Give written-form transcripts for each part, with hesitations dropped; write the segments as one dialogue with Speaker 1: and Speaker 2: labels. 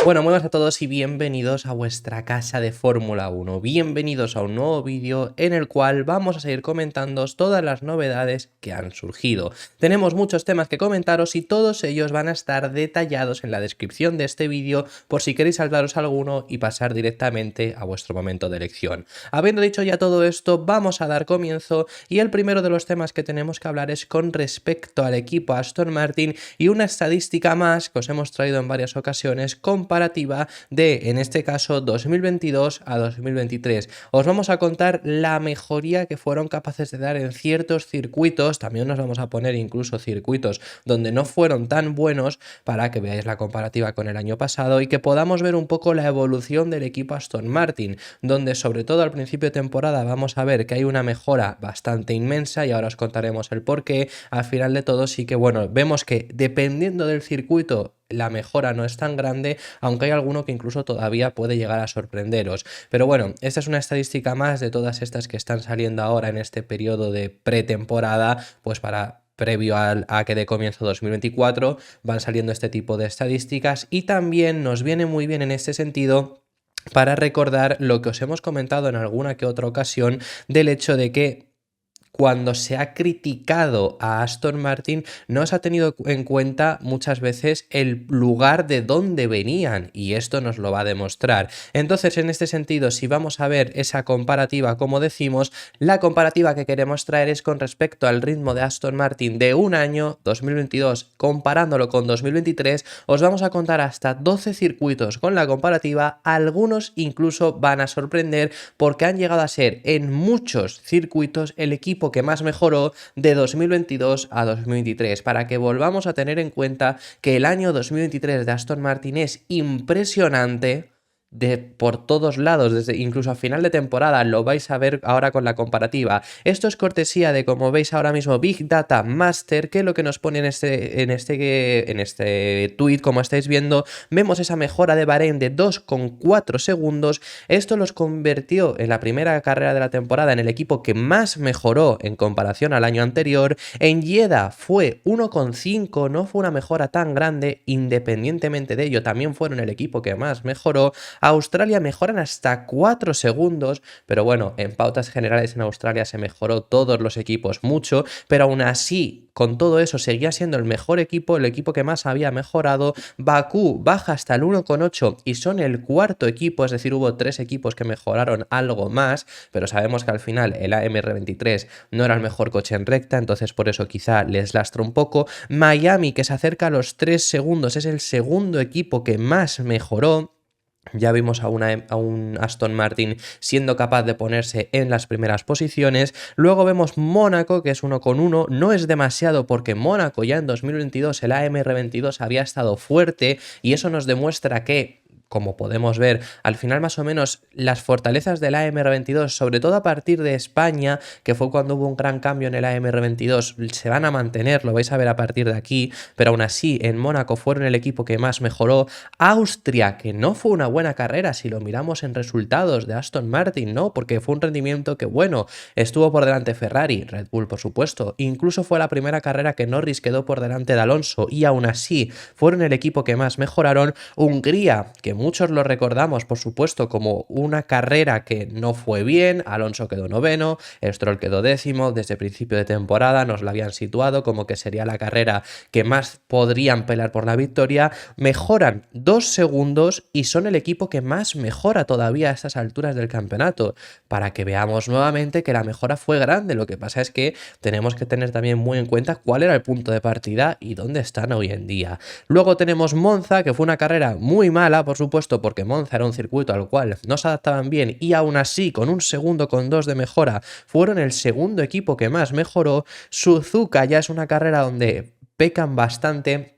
Speaker 1: Bueno, muy buenas a todos y bienvenidos a vuestra casa de Fórmula 1. Bienvenidos a un nuevo vídeo en el cual vamos a seguir comentando todas las novedades que han surgido. Tenemos muchos temas que comentaros y todos ellos van a estar detallados en la descripción de este vídeo por si queréis saltaros alguno y pasar directamente a vuestro momento de elección. Habiendo dicho ya todo esto, vamos a dar comienzo y el primero de los temas que tenemos que hablar es con respecto al equipo Aston Martin y una estadística más que os hemos traído en varias ocasiones comparativa de, en este caso, 2022 a 2023. Os vamos a contar la mejoría que fueron capaces de dar en ciertos circuitos, también nos vamos a poner incluso circuitos donde no fueron tan buenos para que veáis la comparativa con el año pasado y que podamos ver un poco la evolución del equipo Aston Martin, donde sobre todo al principio de temporada vamos a ver que hay una mejora bastante inmensa y ahora os contaremos el porqué. Al final de todo sí que bueno, vemos que dependiendo del circuito la mejora no es tan grande, aunque hay alguno que incluso todavía puede llegar a sorprenderos. Pero bueno, esta es una estadística más de todas estas que están saliendo ahora en este periodo de pretemporada, pues para previo a que de comienzo 2024 van saliendo este tipo de estadísticas y también nos viene muy bien en este sentido para recordar lo que os hemos comentado en alguna que otra ocasión del hecho de que cuando se ha criticado a Aston Martin, no se ha tenido en cuenta muchas veces el lugar de donde venían y esto nos lo va a demostrar. Entonces, en este sentido, si vamos a ver esa comparativa, como decimos, la comparativa que queremos traer es con respecto al ritmo de Aston Martin de un año, 2022, comparándolo con 2023, os vamos a contar hasta 12 circuitos con la comparativa, algunos incluso van a sorprender porque han llegado a ser en muchos circuitos el equipo que más mejoró de 2022 a 2023, para que volvamos a tener en cuenta que el año 2023 de Aston Martin es impresionante por todos lados, desde incluso a final de temporada, lo vais a ver ahora con la comparativa. Esto es cortesía de, como veis ahora mismo, Big Data Master, que lo que nos pone en este tweet, como estáis viendo, vemos esa mejora de Bahrein de 2,4 segundos. Esto los convirtió en la primera carrera de la temporada en el equipo que más mejoró en comparación al año anterior. En Jeddah fue 1,5, no fue una mejora tan grande, independientemente de ello, también fueron el equipo que más mejoró. Australia mejoran hasta 4 segundos, pero bueno, en pautas generales en Australia se mejoró todos los equipos mucho, pero aún así, con todo eso, seguía siendo el mejor equipo, el equipo que más había mejorado. Bakú baja hasta el 1,8 y son el cuarto equipo, es decir, hubo 3 equipos que mejoraron algo más, pero sabemos que al final el AMR23 no era el mejor coche en recta, entonces por eso quizá les lastra un poco. Miami, que se acerca a los 3 segundos, es el segundo equipo que más mejoró. Ya vimos a un Aston Martin siendo capaz de ponerse en las primeras posiciones. Luego vemos Mónaco, que es 1,1. No es demasiado porque Mónaco ya en 2022, el AMR22 había estado fuerte y eso nos demuestra que, como podemos ver, al final más o menos las fortalezas del AMR22, sobre todo a partir de España, que fue cuando hubo un gran cambio en el AMR22, se van a mantener, lo vais a ver a partir de aquí, pero aún así en Mónaco fueron el equipo que más mejoró. Austria, que no fue una buena carrera si lo miramos en resultados de Aston Martin, ¿no? Porque fue un rendimiento que, bueno, estuvo por delante Ferrari, Red Bull por supuesto, incluso fue la primera carrera que Norris quedó por delante de Alonso y aún así fueron el equipo que más mejoraron. Hungría, que muchos lo recordamos, por supuesto, como una carrera que no fue bien. Alonso quedó noveno, Stroll quedó décimo. Desde principio de temporada nos la habían situado como que sería la carrera que más podrían pelear por la victoria. Mejoran 2 segundos y son el equipo que más mejora todavía a estas alturas del campeonato, para que veamos nuevamente que la mejora fue grande. Lo que pasa es que tenemos que tener también muy en cuenta cuál era el punto de partida y dónde están hoy en día. Luego tenemos Monza, que fue una carrera muy mala, por supuesto, porque Monza era un circuito al cual no se adaptaban bien y aún así, con 1 segundo con 2 de mejora, fueron el segundo equipo que más mejoró. Suzuka ya es una carrera donde pecan bastante.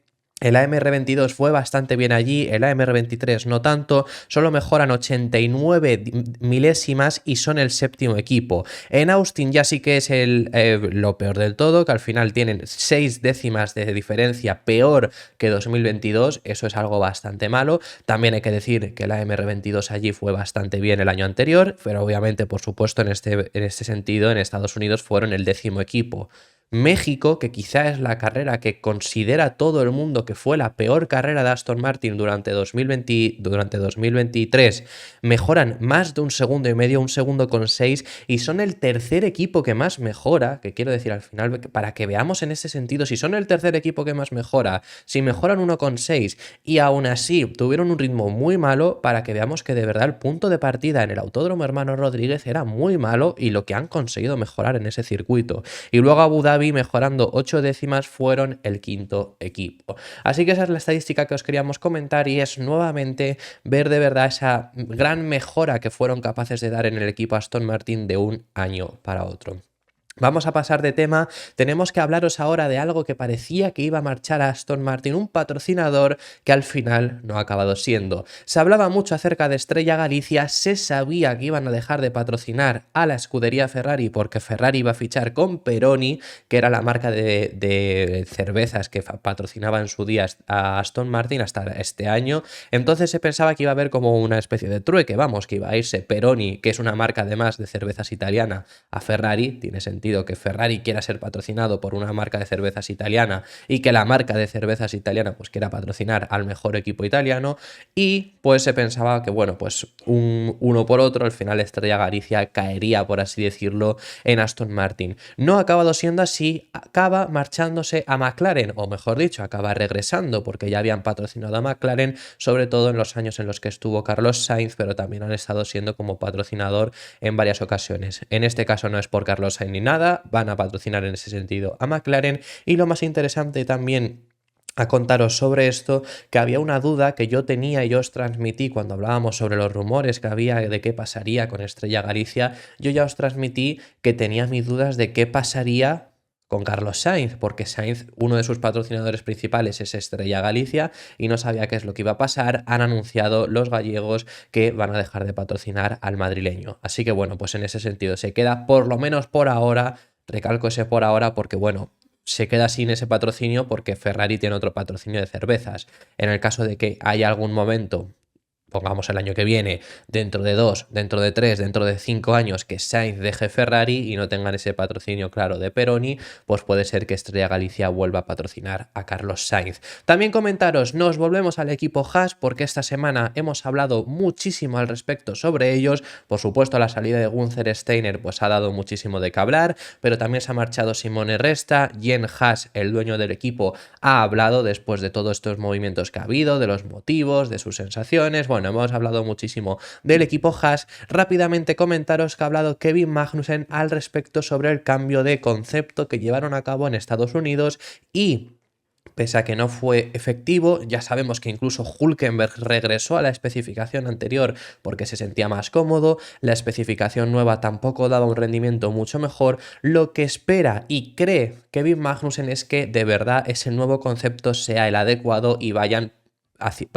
Speaker 1: El AMR22 fue bastante bien allí, el AMR23 no tanto, solo mejoran 89 milésimas y son el séptimo equipo. En Austin ya sí que es lo peor del todo, que al final tienen 6 décimas de diferencia peor que 2022, eso es algo bastante malo. También hay que decir que el AMR22 allí fue bastante bien el año anterior, pero obviamente, por supuesto, en este sentido, en Estados Unidos fueron el 10º equipo. México, que quizá es la carrera que considera todo el mundo que fue la peor carrera de Aston Martin durante 2023, mejoran más de un segundo y medio, 1,6 segundos, y son el tercer equipo que más mejora, que quiero decir al final, para que veamos en ese sentido, si son el tercer equipo que más mejora, si mejoran 1,6 y aún así tuvieron un ritmo muy malo, para que veamos que de verdad el punto de partida en el Autódromo Hermano Rodríguez era muy malo y lo que han conseguido mejorar en ese circuito. Y luego Abu Dhabi, mejorando 8 décimas, fueron el quinto equipo. Así que esa es la estadística que os queríamos comentar y es nuevamente ver de verdad esa gran mejora que fueron capaces de dar en el equipo Aston Martin de un año para otro. Vamos a pasar de tema, tenemos que hablaros ahora de algo que parecía que iba a marchar a Aston Martin, un patrocinador que al final no ha acabado siendo. Se hablaba mucho acerca de Estrella Galicia, se sabía que iban a dejar de patrocinar a la escudería Ferrari porque Ferrari iba a fichar con Peroni, que era la marca de cervezas que patrocinaba en su día a Aston Martin hasta este año. Entonces se pensaba que iba a haber como una especie de trueque, vamos, que iba a irse Peroni, que es una marca además de cervezas italiana, a Ferrari. Tiene sentido que Ferrari quiera ser patrocinado por una marca de cervezas italiana y que la marca de cervezas italiana pues quiera patrocinar al mejor equipo italiano, y pues se pensaba que bueno, pues uno por otro, al final Estrella Galicia caería, por así decirlo, en Aston Martin. No ha acabado siendo así, acaba marchándose a McLaren, o mejor dicho, acaba regresando, porque ya habían patrocinado a McLaren, sobre todo en los años en los que estuvo Carlos Sainz, pero también han estado siendo como patrocinador en varias ocasiones. En este caso no es por Carlos Sainz ni nada, van a patrocinar en ese sentido a McLaren. Y lo más interesante también a contaros sobre esto, que había una duda que yo tenía y yo os transmití cuando hablábamos sobre los rumores que había de qué pasaría con Estrella Galicia. Yo ya os transmití que tenía mis dudas de qué pasaría con Carlos Sainz, porque Sainz, uno de sus patrocinadores principales es Estrella Galicia y no sabía qué es lo que iba a pasar. Han anunciado los gallegos que van a dejar de patrocinar al madrileño. Así que bueno, pues en ese sentido se queda, por lo menos por ahora, recalco ese por ahora porque bueno, se queda sin ese patrocinio porque Ferrari tiene otro patrocinio de cervezas. En el caso de que haya algún momento, pongamos el año que viene, dentro de 2, dentro de 3, dentro de 5 años, que Sainz deje Ferrari y no tengan ese patrocinio claro de Peroni, pues puede ser que Estrella Galicia vuelva a patrocinar a Carlos Sainz. También comentaros, nos volvemos al equipo Haas porque esta semana hemos hablado muchísimo al respecto sobre ellos. Por supuesto, la salida de Gunther Steiner pues ha dado muchísimo de qué hablar, pero también se ha marchado Simone Resta. Jen Haas, el dueño del equipo, ha hablado después de todos estos movimientos que ha habido, de los motivos, de sus sensaciones. Bueno, hemos hablado muchísimo del equipo Haas. Rápidamente comentaros que ha hablado Kevin Magnussen al respecto sobre el cambio de concepto que llevaron a cabo en Estados Unidos y pese a que no fue efectivo, ya sabemos que incluso Hülkenberg regresó a la especificación anterior porque se sentía más cómodo, la especificación nueva tampoco daba un rendimiento mucho mejor. Lo que espera y cree Kevin Magnussen es que de verdad ese nuevo concepto sea el adecuado y vayan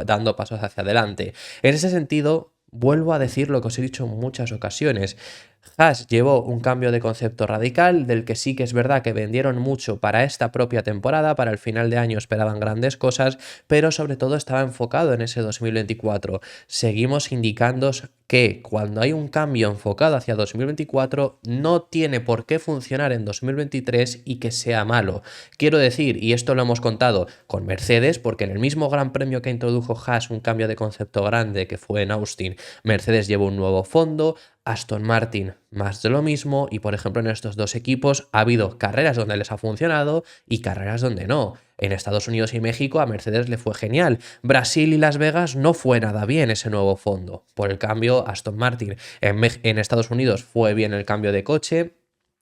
Speaker 1: dando pasos hacia adelante. En ese sentido, vuelvo a decir lo que os he dicho en muchas ocasiones. Haas llevó un cambio de concepto radical, del que sí que es verdad que vendieron mucho para esta propia temporada, para el final de año esperaban grandes cosas, pero sobre todo estaba enfocado en ese 2024. Seguimos indicando que cuando hay un cambio enfocado hacia 2024 no tiene por qué funcionar en 2023 y que sea malo. Quiero decir, y esto lo hemos contado con Mercedes, porque en el mismo Gran Premio que introdujo Haas un cambio de concepto grande que fue en Austin, Mercedes llevó un nuevo fondo, Aston Martin más de lo mismo, y por ejemplo en estos dos equipos ha habido carreras donde les ha funcionado y carreras donde no. En Estados Unidos y México a Mercedes le fue genial. Brasil y Las Vegas no fue nada bien ese nuevo fondo. Por el cambio, Aston Martin en Estados Unidos fue bien el cambio de coche.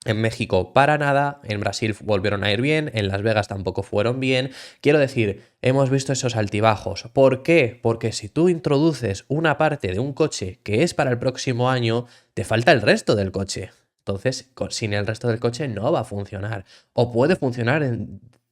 Speaker 1: En México para nada, en Brasil volvieron a ir bien, en Las Vegas tampoco fueron bien. Quiero decir, hemos visto esos altibajos. ¿Por qué? Porque si tú introduces una parte de un coche que es para el próximo año, te falta el resto del coche. Entonces, sin el resto del coche no va a funcionar. O puede funcionar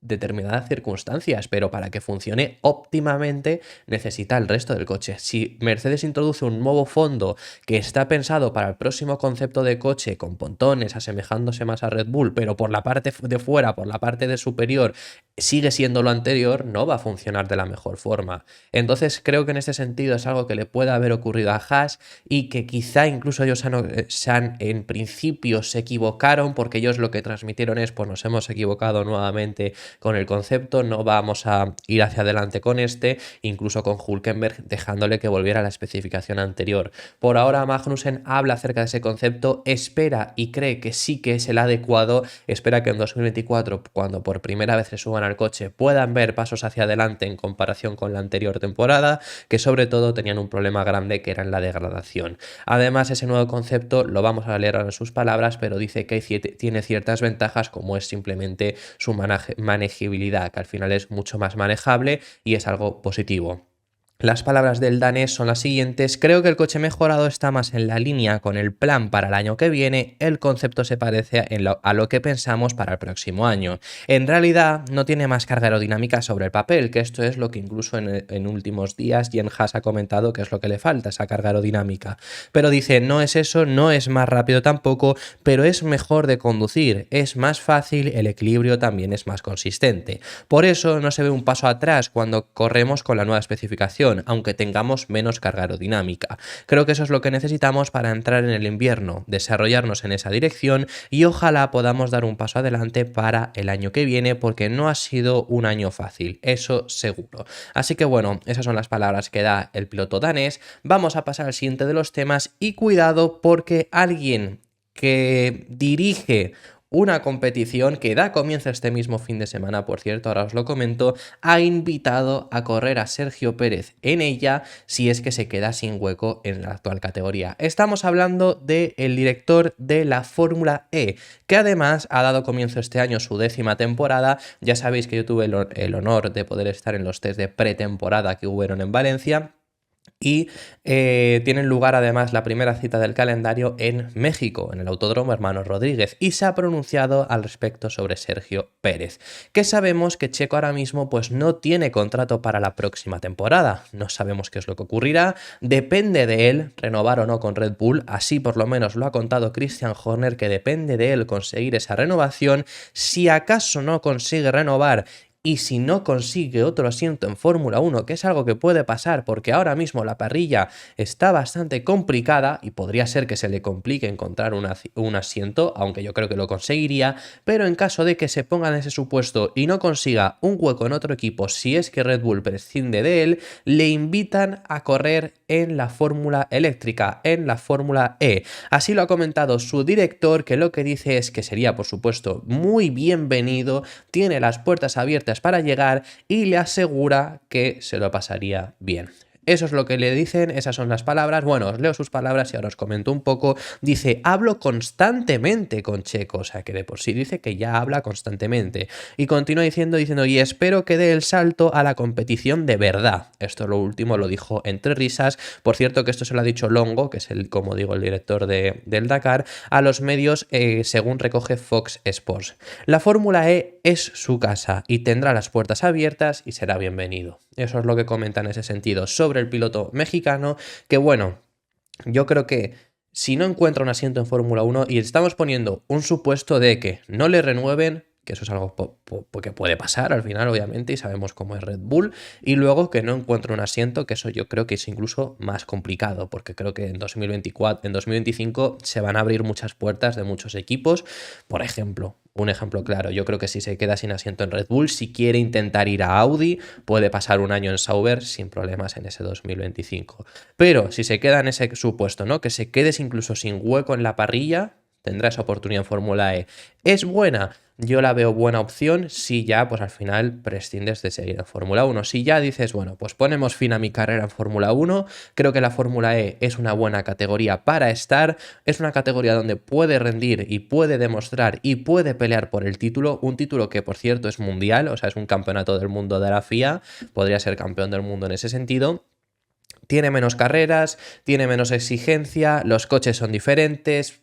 Speaker 1: determinadas circunstancias, pero para que funcione óptimamente necesita el resto del coche. Si Mercedes introduce un nuevo fondo que está pensado para el próximo concepto de coche con pontones asemejándose más a Red Bull, pero por la parte de fuera, por la parte de superior, sigue siendo lo anterior, no va a funcionar de la mejor forma. Entonces creo que en este sentido es algo que le puede haber ocurrido a Haas y que quizá incluso ellos en principio se equivocaron, porque ellos lo que transmitieron es: pues nos hemos equivocado nuevamente con el concepto, no vamos a ir hacia adelante con este, incluso con Hülkenberg dejándole que volviera a la especificación anterior. Por ahora Magnussen habla acerca de ese concepto, espera y cree que sí que es el adecuado, espera que en 2024, cuando por primera vez se suban al coche, puedan ver pasos hacia adelante en comparación con la anterior temporada, que sobre todo tenían un problema grande que era en la degradación. Además, ese nuevo concepto, lo vamos a leer ahora en sus palabras, pero dice que tiene ciertas ventajas, como es simplemente su manejibilidad, que al final es mucho más manejable y es algo positivo. Las palabras del danés son las siguientes: creo que el coche mejorado está más en la línea con el plan para el año que viene, el concepto se parece a lo que pensamos para el próximo año. En realidad no tiene más carga aerodinámica sobre el papel, que esto es lo que incluso en últimos días Jen Haas ha comentado que es lo que le falta, esa carga aerodinámica. Pero dice, no es eso, no es más rápido tampoco, pero es mejor de conducir, es más fácil, el equilibrio también es más consistente. Por eso no se ve un paso atrás cuando corremos con la nueva especificación, aunque tengamos menos carga aerodinámica. Creo que eso es lo que necesitamos para entrar en el invierno, desarrollarnos en esa dirección y ojalá podamos dar un paso adelante para el año que viene, porque no ha sido un año fácil, eso seguro. Así que bueno, esas son las palabras que da el piloto danés. Vamos a pasar al siguiente de los temas y cuidado, porque alguien que dirige una competición que da comienzo este mismo fin de semana, por cierto, ahora os lo comento, ha invitado a correr a Sergio Pérez en ella si es que se queda sin hueco en la actual categoría. Estamos hablando del director de la Fórmula E, que además ha dado comienzo este año su 10ª temporada. Ya sabéis que yo tuve el honor de poder estar en los test de pretemporada que hubieron en Valencia. Y tienen lugar además la primera cita del calendario en México, en el Autódromo Hermanos Rodríguez, y se ha pronunciado al respecto sobre Sergio Pérez, que sabemos que Checo ahora mismo pues no tiene contrato para la próxima temporada, no sabemos qué es lo que ocurrirá, depende de él renovar o no con Red Bull, así por lo menos lo ha contado Christian Horner, que depende de él conseguir esa renovación. Si acaso no consigue renovar y si no consigue otro asiento en Fórmula 1, que es algo que puede pasar porque ahora mismo la parrilla está bastante complicada y podría ser que se le complique encontrar un asiento, aunque yo creo que lo conseguiría, pero en caso de que se ponga en ese supuesto y no consiga un hueco en otro equipo, si es que Red Bull prescinde de él, le invitan a correr en la fórmula eléctrica, en la Fórmula E. Así lo ha comentado su director, que lo que dice es que sería, por supuesto, muy bienvenido, tiene las puertas abiertas para llegar y le asegura que se lo pasaría bien. Eso es lo que le dicen, esas son las palabras. Bueno, os leo sus palabras y ahora os comento un poco. Dice, hablo constantemente con Checo, o sea que de por sí dice que ya habla constantemente. Y continúa diciendo, y espero que dé el salto a la competición de verdad. Esto lo último lo dijo entre risas. Por cierto que esto se lo ha dicho Longo, que es como digo, el director del Dakar, a los medios, según recoge Fox Sports. La Fórmula E es su casa y tendrá las puertas abiertas y será bienvenido. Eso es lo que comenta en ese sentido sobre el piloto mexicano, que bueno, yo creo que si no encuentra un asiento en Fórmula 1 y estamos poniendo un supuesto de que no le renueven, que eso es algo que puede pasar al final, obviamente, y sabemos cómo es Red Bull, y luego que no encuentre un asiento, que eso yo creo que es incluso más complicado, porque creo que en 2025 se van a abrir muchas puertas de muchos equipos. Por ejemplo, un ejemplo claro, yo creo que si se queda sin asiento en Red Bull, si quiere intentar ir a Audi, puede pasar un año en Sauber sin problemas en ese 2025. Pero si se queda en ese supuesto, ¿no? Que se quede incluso sin hueco en la parrilla, tendrá esa oportunidad en Fórmula E. ¿Es buena? Yo la veo buena opción si ya, pues al final prescindes de seguir en Fórmula 1. Si ya dices, bueno, pues ponemos fin a mi carrera en Fórmula 1, creo que la Fórmula E es una buena categoría para estar, es una categoría donde puede rendir y puede demostrar y puede pelear por el título, un título que por cierto es mundial, o sea, es un campeonato del mundo de la FIA, podría ser campeón del mundo en ese sentido. Tiene menos carreras, tiene menos exigencia, los coches son diferentes.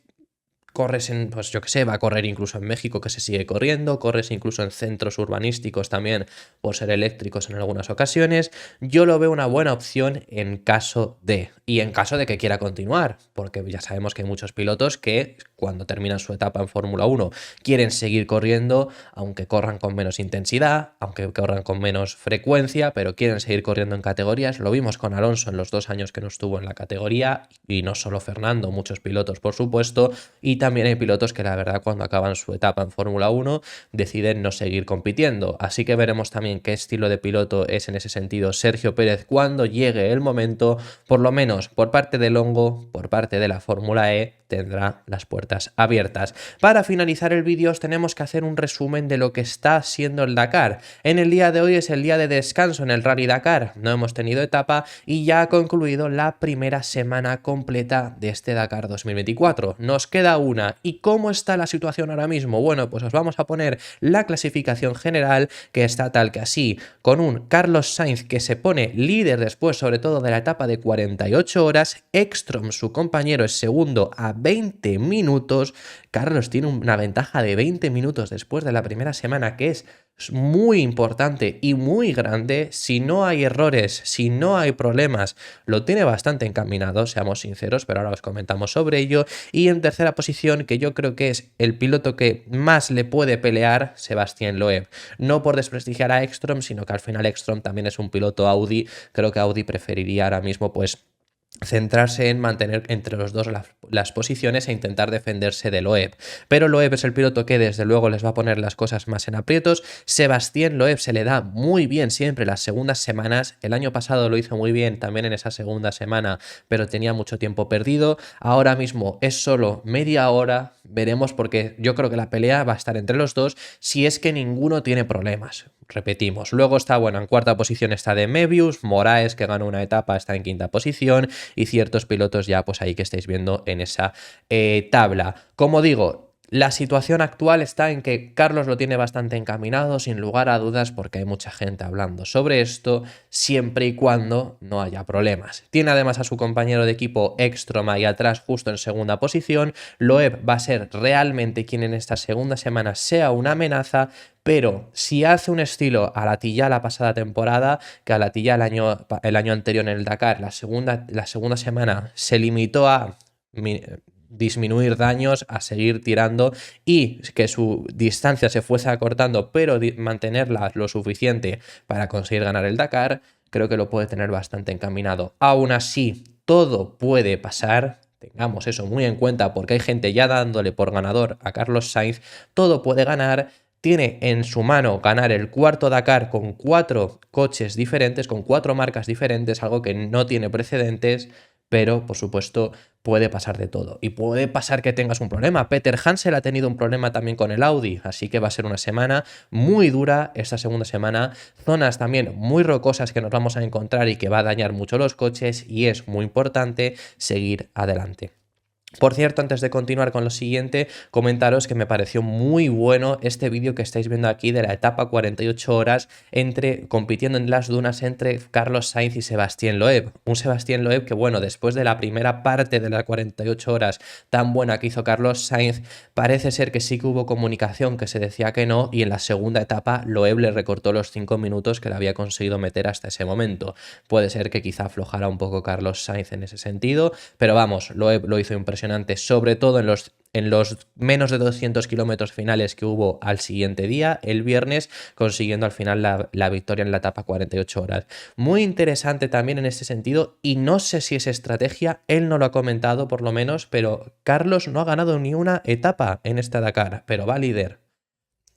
Speaker 1: corres en, pues yo qué sé, va a correr incluso en México que se sigue corriendo, corres incluso en centros urbanísticos también por ser eléctricos en algunas ocasiones. Yo lo veo una buena opción en caso de, y en caso de que quiera continuar, porque ya sabemos que hay muchos pilotos que cuando terminan su etapa en Fórmula 1 quieren seguir corriendo, aunque corran con menos intensidad, aunque corran con menos frecuencia, pero quieren seguir corriendo en categorías. Lo vimos con Alonso en los 2 años que no estuvo en la categoría, y no solo Fernando, muchos pilotos por supuesto, y también hay pilotos que la verdad cuando acaban su etapa en Fórmula 1 deciden no seguir compitiendo. Así que veremos también qué estilo de piloto es en ese sentido Sergio Pérez cuando llegue el momento. Por lo menos por parte de Longo, por parte de la Fórmula E, tendrá las puertas abiertas. Para finalizar el vídeo os tenemos que hacer un resumen de lo que está siendo el Dakar. En el día de hoy es el día de descanso en el Rally Dakar, no hemos tenido etapa y ya ha concluido la primera semana completa de este Dakar 2024. Nos queda una. ¿Y cómo está la situación ahora mismo? Bueno, pues os vamos a poner la clasificación general, que está tal que así, con un Carlos Sainz que se pone líder después sobre todo de la etapa de 48 horas, Ekstrom su compañero es segundo a 20 minutos, Carlos tiene una ventaja de 20 minutos después de la primera semana que es muy importante y muy grande. Si no hay errores, si no hay problemas, lo tiene bastante encaminado, seamos sinceros, pero ahora os comentamos sobre ello. Y en tercera posición, que yo creo que es el piloto que más le puede pelear, Sébastien Loeb. No por desprestigiar a Ekstrom, sino que al final Ekstrom también es un piloto Audi. Creo que Audi preferiría ahora mismo pues centrarse en mantener entre los dos las posiciones e intentar defenderse de Loeb. Pero Loeb es el piloto que desde luego les va a poner las cosas más en aprietos. Sébastien Loeb se le da muy bien siempre las segundas semanas. El año pasado lo hizo muy bien también en esa segunda semana, pero tenía mucho tiempo perdido. Ahora mismo es solo media hora. Veremos porque yo creo que la pelea va a estar entre los dos si es que ninguno tiene problemas. Repetimos. Luego está, bueno, en cuarta posición está de Mebius, Moraes que ganó una etapa está en quinta posición y ciertos pilotos ya pues ahí que estáis viendo en esa tabla. Como digo, la situación actual está en que Carlos lo tiene bastante encaminado, sin lugar a dudas, porque hay mucha gente hablando sobre esto, siempre y cuando no haya problemas. Tiene además a su compañero de equipo Ekstrom ahí atrás, justo en segunda posición. Loeb va a ser realmente quien en esta segunda semana sea una amenaza, pero si hace un estilo a Latilla la pasada temporada, que a Latilla el año anterior en el Dakar, la segunda semana se limitó a disminuir daños, a seguir tirando y que su distancia se fuese acortando, pero mantenerla lo suficiente para conseguir ganar el Dakar, creo que lo puede tener bastante encaminado. Aún así, todo puede pasar. Tengamos eso muy en cuenta porque hay gente ya dándole por ganador a Carlos Sainz. Todo puede ganar. Tiene en su mano ganar el cuarto Dakar con 4 coches diferentes, con 4 marcas diferentes, algo que no tiene precedentes, pero por supuesto puede pasar de todo. Y puede pasar que tengas un problema. Peter Hansel ha tenido un problema también con el Audi, así que va a ser una semana muy dura esta segunda semana. Zonas también muy rocosas que nos vamos a encontrar y que va a dañar mucho los coches y es muy importante seguir adelante. Por cierto, antes de continuar con lo siguiente, comentaros que me pareció muy bueno este vídeo que estáis viendo aquí de la etapa 48 horas compitiendo en las dunas entre Carlos Sainz y Sébastien Loeb. Un Sébastien Loeb que, bueno, después de la primera parte de las 48 horas tan buena que hizo Carlos Sainz, parece ser que sí que hubo comunicación que se decía que no, y en la segunda etapa Loeb le recortó los 5 minutos que le había conseguido meter hasta ese momento. Puede ser que quizá aflojara un poco Carlos Sainz en ese sentido, pero vamos, Loeb lo hizo impresionante, sobre todo en los menos de 200 kilómetros finales que hubo al siguiente día, el viernes, consiguiendo al final la victoria en la etapa 48 horas. Muy interesante también en este sentido, y no sé si es estrategia, él no lo ha comentado por lo menos, pero Carlos no ha ganado ni una etapa en esta Dakar, pero va líder.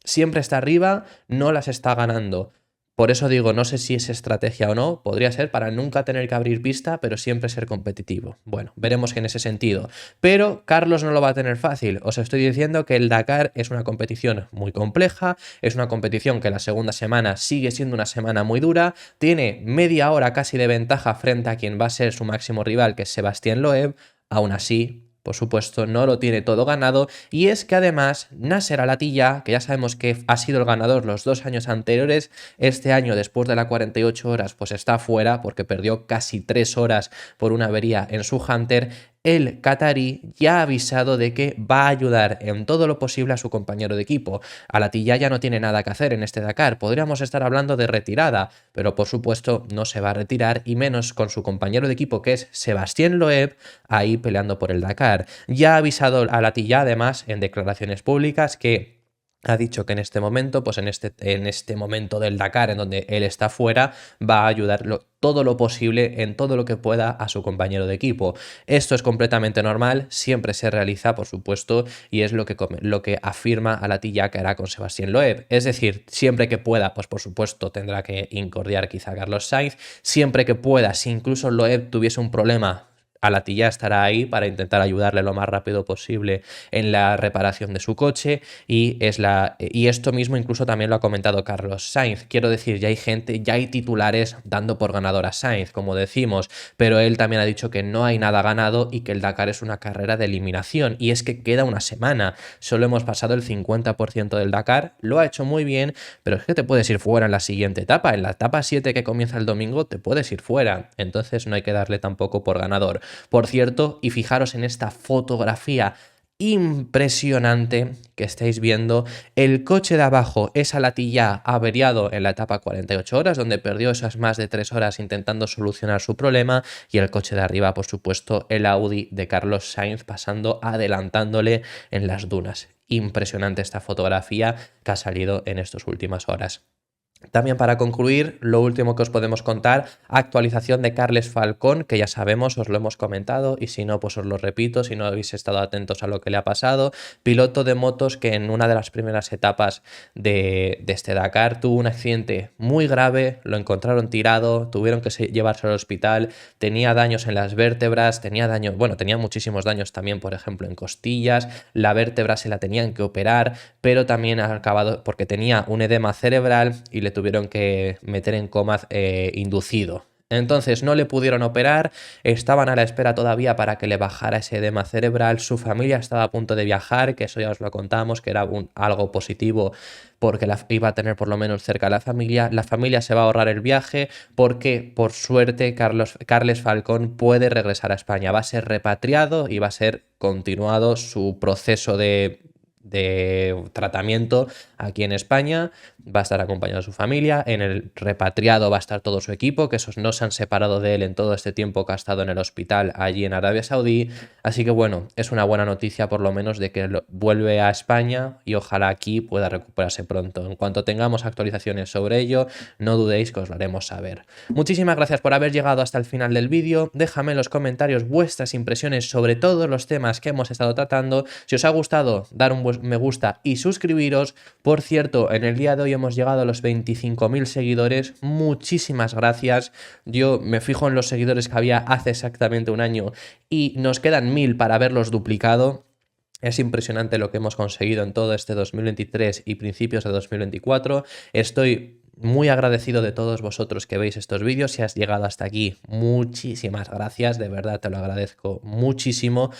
Speaker 1: Siempre está arriba, no las está ganando. Por eso digo, no sé si es estrategia o no, podría ser para nunca tener que abrir pista, pero siempre ser competitivo. Bueno, veremos que en ese sentido. Pero Carlos no lo va a tener fácil. Os estoy diciendo que el Dakar es una competición muy compleja, es una competición que la segunda semana sigue siendo una semana muy dura, tiene media hora casi de ventaja frente a quien va a ser su máximo rival, que es Sébastien Loeb. Aún así, por supuesto, no lo tiene todo ganado, y es que además Nasser Al-Attiyah, que ya sabemos que ha sido el ganador los 2 años anteriores, este año después de las 48 horas pues está fuera porque perdió casi 3 horas por una avería en su Hunter. el catarí ya ha avisado de que va a ayudar en todo lo posible a su compañero de equipo. Alatilla ya no tiene nada que hacer en este Dakar, podríamos estar hablando de retirada, pero por supuesto no se va a retirar y menos con su compañero de equipo que es Sébastien Loeb ahí peleando por el Dakar. Ya ha avisado Alatilla además en declaraciones públicas que ha dicho que en este momento, pues en este momento del Dakar, en donde él está fuera, va a ayudar todo lo posible, en todo lo que pueda, a su compañero de equipo. Esto es completamente normal, siempre se realiza, por supuesto, y es lo que afirma Alatilla que hará con Sébastien Loeb. Es decir, siempre que pueda, pues por supuesto, tendrá que incordiar quizá a Carlos Sainz. Siempre que pueda, si incluso Loeb tuviese un problema, Alatilla estará ahí para intentar ayudarle lo más rápido posible en la reparación de su coche y esto mismo incluso también lo ha comentado Carlos Sainz. Quiero decir, ya hay titulares dando por ganador a Sainz, como decimos, pero él también ha dicho que no hay nada ganado y que el Dakar es una carrera de eliminación y es que queda una semana. Solo hemos pasado el 50% del Dakar, lo ha hecho muy bien, pero es que te puedes ir fuera en la siguiente etapa. En la etapa 7 que comienza el domingo te puedes ir fuera, entonces no hay que darle tampoco por ganador. Por cierto, y fijaros en esta fotografía impresionante que estáis viendo, el coche de abajo es Alatilla averiado en la etapa 48 horas, donde perdió esas más de 3 horas intentando solucionar su problema, y el coche de arriba, por supuesto, el Audi de Carlos Sainz pasando, adelantándole en las dunas. Impresionante esta fotografía que ha salido en estas últimas horas. También para concluir, lo último que os podemos contar, actualización de Carles Falcón, que ya sabemos, os lo hemos comentado y si no, pues os lo repito, si no habéis estado atentos a lo que le ha pasado. Piloto de motos que en una de las primeras etapas de este Dakar tuvo un accidente muy grave, lo encontraron tirado, tuvieron que llevarse al hospital, tenía daños en las vértebras, tenía muchísimos daños también, por ejemplo, en costillas, la vértebra se la tenían que operar, pero también ha acabado porque tenía un edema cerebral y le tuvieron que meter en coma inducido. Entonces no le pudieron operar, estaban a la espera todavía para que le bajara ese edema cerebral, su familia estaba a punto de viajar, que eso ya os lo contamos, que era algo positivo porque iba a tener por lo menos cerca a la familia se va a ahorrar el viaje porque por suerte Carles Falcón puede regresar a España, va a ser repatriado y va a ser continuado su proceso de tratamiento aquí en España, va a estar acompañado de su familia, en el repatriado va a estar todo su equipo, que esos no se han separado de él en todo este tiempo que ha estado en el hospital allí en Arabia Saudí, así que bueno, es una buena noticia por lo menos de que vuelve a España y ojalá aquí pueda recuperarse pronto. En cuanto tengamos actualizaciones sobre ello, no dudéis que os lo haremos saber. Muchísimas gracias por haber llegado hasta el final del vídeo, déjame en los comentarios vuestras impresiones sobre todos los temas que hemos estado tratando, si os ha gustado, dar un me gusta y suscribiros. Por cierto, en el día de hoy hemos llegado a los 25.000 seguidores, muchísimas gracias. Yo me fijo en los seguidores que había hace exactamente un año y nos quedan 1000 para haberlos duplicado. Es impresionante lo que hemos conseguido en todo este 2023 y principios de 2024. Estoy muy agradecido de todos vosotros que veis estos vídeos. Si has llegado hasta aquí, muchísimas gracias, de verdad te lo agradezco muchísimo.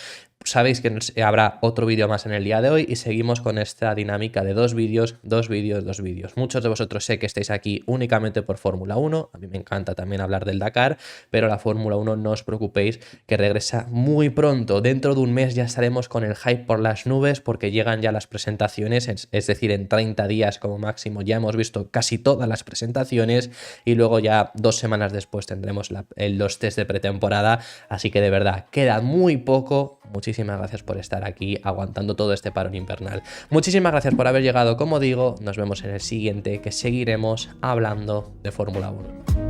Speaker 1: Sabéis que habrá otro vídeo más en el día de hoy y seguimos con esta dinámica de 2 vídeos, 2 vídeos, 2 vídeos. Muchos de vosotros sé que estáis aquí únicamente por Fórmula 1, a mí me encanta también hablar del Dakar, pero la Fórmula 1 no os preocupéis que regresa muy pronto. Dentro de un mes ya estaremos con el hype por las nubes porque llegan ya las presentaciones, es decir, en 30 días como máximo ya hemos visto casi todas las presentaciones y luego ya 2 semanas después tendremos los test de pretemporada, así que de verdad queda muy poco. Muchísimas gracias por estar aquí aguantando todo este parón invernal. Muchísimas gracias por haber llegado, como digo, nos vemos en el siguiente que seguiremos hablando de Fórmula 1.